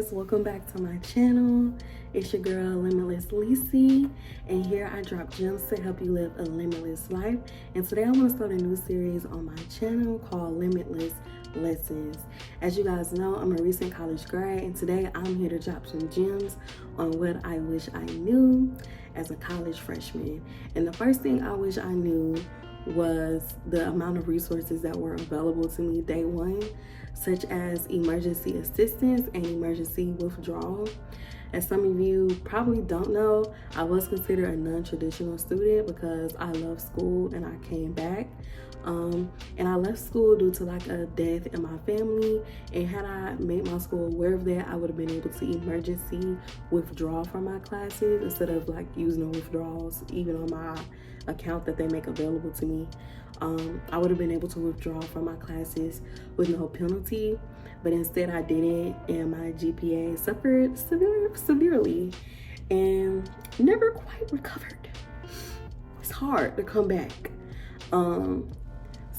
guys, welcome back to my channel. It's your girl Limitless Lisi, and here I drop gems to help you live a limitless life. And today I want to start a new series on my channel called Limitless Lessons. As you guys know, I'm a recent college grad, and today I'm here to drop some gems on what I wish I knew as a college freshman. And the first thing I wish I knew was the amount of resources that were available to me day one, such as emergency assistance and emergency withdrawal. As some of you probably don't know, I was considered a non-traditional student because I love school and I came back. And I left school due to like a death in my family, and had I made my school aware of that, I would have been able to emergency withdraw from my classes instead of like using the withdrawals even on my account that they make available to me. I would have been able to withdraw from my classes with no penalty, but instead I didn't, and my GPA suffered severely and never quite recovered. It's hard to come back.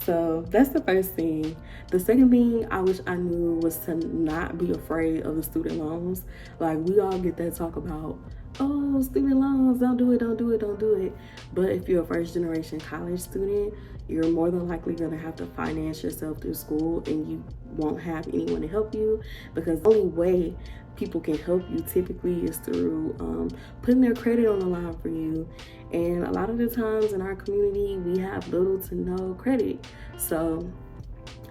So that's the first thing. The second thing I wish I knew was to not be afraid of the student loans. Like, we all get that talk about, oh, student loans, don't do it, don't do it, don't do it. But if you're a first generation college student, you're more than likely gonna have to finance yourself through school, and you won't have anyone to help you, because the only way people can help you typically is through putting their credit on the line for you. And a lot of the times in our community, we have little to no credit. So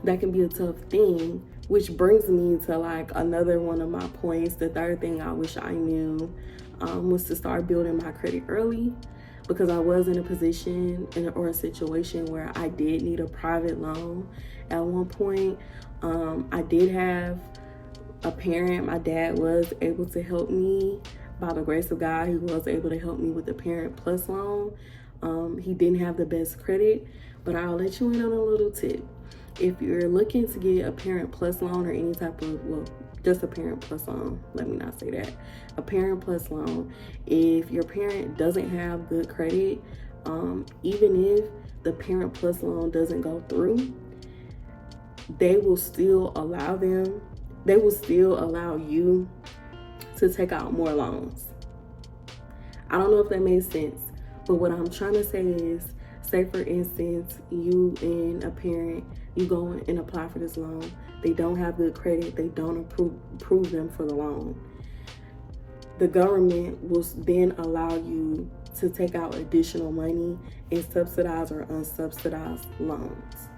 that can be a tough thing, which brings me to like another one of my points. The third thing I wish I knew was to start building my credit early, because I was in a position or a situation where I did need a private loan at one point. I did have a parent. My dad was able to help me. By the grace of God, he was able to help me with the Parent Plus loan. He didn't have the best credit, but I'll let you in on a little tip. If you're looking to get a Parent Plus loan or any type of, well, just a Parent Plus loan, let me not say that, a Parent Plus loan, if your parent doesn't have good credit, even if the Parent Plus loan doesn't go through, they will still allow you to take out more loans. I don't know if that makes sense, but what I'm trying to say is, say for instance, you and a parent, you go and apply for this loan. They don't have good credit. They don't approve them for the loan. The government will then allow you to take out additional money in subsidized or unsubsidized loans.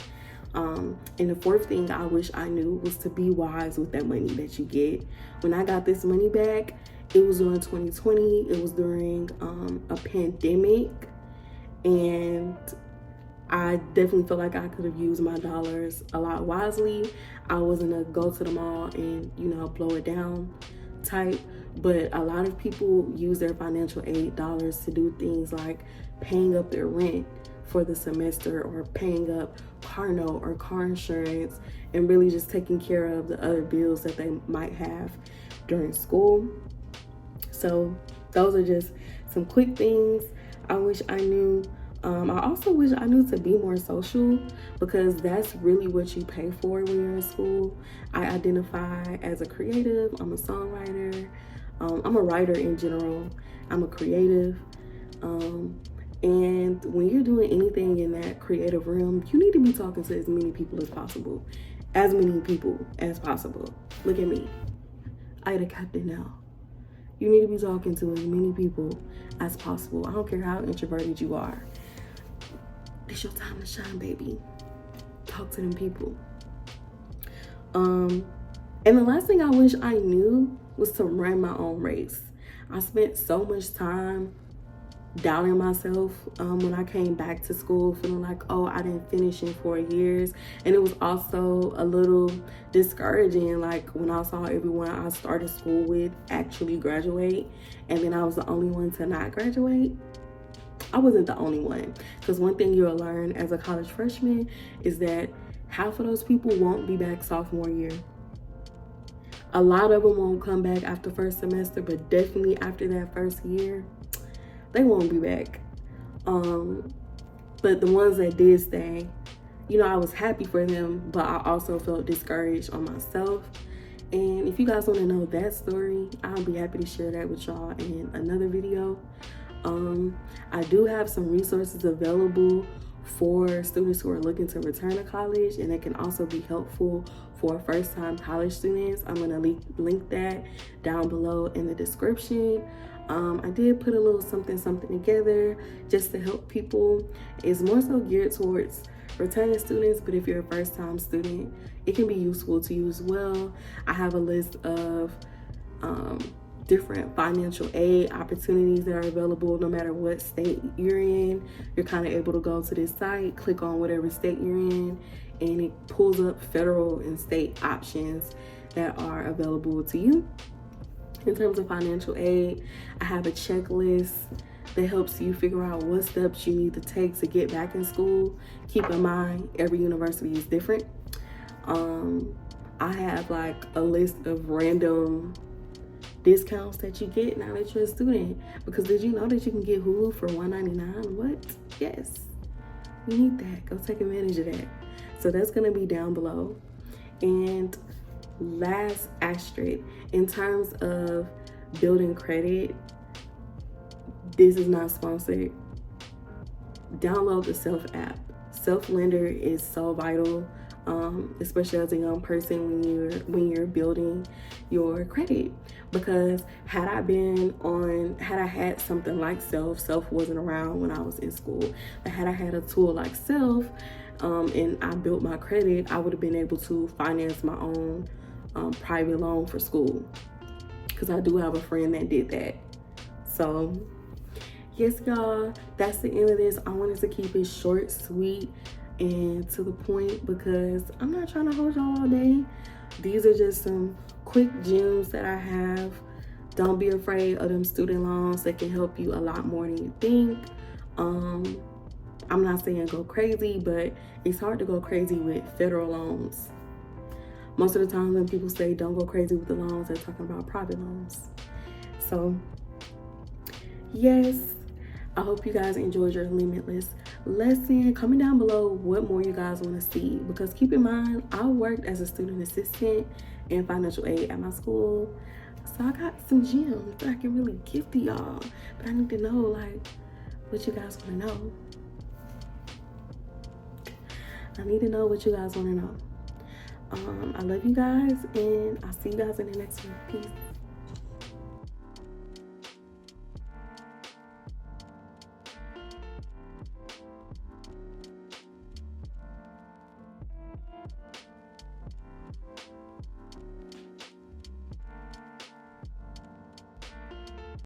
And the fourth thing I wish I knew was to be wise with that money that you get. When I got this money back, it was during 2020. It was during a pandemic, and I definitely feel like I could have used my dollars a lot wisely. I wasn't a go to the mall and, blow it down type, but a lot of people use their financial aid dollars to do things like paying up their rent for the semester, or paying up car note or car insurance, and really just taking care of the other bills that they might have during school. So those are just some quick things I wish I knew. I also wish I knew to be more social, because that's really what you pay for when you're in school. I identify as a creative. I'm a songwriter. I'm a writer in general. I'm a creative. And when you're doing anything in that creative realm, you need to be talking to as many people as possible. As many people as possible. Look at me. I the captain now. You need to be talking to as many people as possible. I don't care how introverted you are. It's your time to shine, baby. Talk to them people. And the last thing I wish I knew was to run my own race. I spent so much time doubting myself when I came back to school, feeling like, oh, I didn't finish in 4 years. And it was also a little discouraging, like when I saw everyone I started school with actually graduate, and then I was the only one to not graduate. I wasn't the only one, because one thing you'll learn as a college freshman is that half of those people won't be back sophomore year. A lot of them won't come back after first semester, but definitely after that first year, they won't be back. But the ones that did stay, I was happy for them, but I also felt discouraged on myself. And if you guys want to know that story, I'll be happy to share that with y'all in another video. I do have some resources available for students who are looking to return to college, and it can also be helpful for first-time college students. I'm going to link that down below in the description. I did put a little something together just to help people. It's more so geared towards returning students, but if you're a first-time student, it can be useful to you as well. I have a list of different financial aid opportunities that are available no matter what state you're in. You're kind of able to go to this site, click on whatever state you're in, and it pulls up federal and state options that are available to you. In terms of financial aid, I have a checklist that helps you figure out what steps you need to take to get back in school. Keep in mind, every university is different. I have like a list of random discounts that you get now that you're a student. Because did you know that you can get Hulu for $1.99? What? Yes, you need that. Go take advantage of that. So that's gonna be down below. And last asterisk, in terms of building credit, this is not sponsored. Download the Self app. Self Lender is so vital, especially as a young person when you're building your credit. Because had I had something like Self wasn't around when I was in school, but had I had a tool like Self, and I built my credit, I would have been able to finance my own private loan for school. Because I do have a friend that did that. So yes, y'all, that's the end of this. I wanted to keep it short, sweet, and to the point because I'm not trying to hold y'all all day. These are just some quick gems that I have. Don't be afraid of them student loans. They can help you a lot more than you think. I'm not saying go crazy, but it's hard to go crazy with federal loans. Most of the time when people say don't go crazy with the loans, they're talking about private loans. So yes, I hope you guys enjoyed your limitless lesson. Comment down below what more you guys want to see, because keep in mind, I worked as a student assistant in financial aid at my school, so I got some gems that I can really give to y'all, but I need to know like what you guys want to know. I need to know what you guys want to know. I love you guys, and I'll see you guys in the next one. Peace.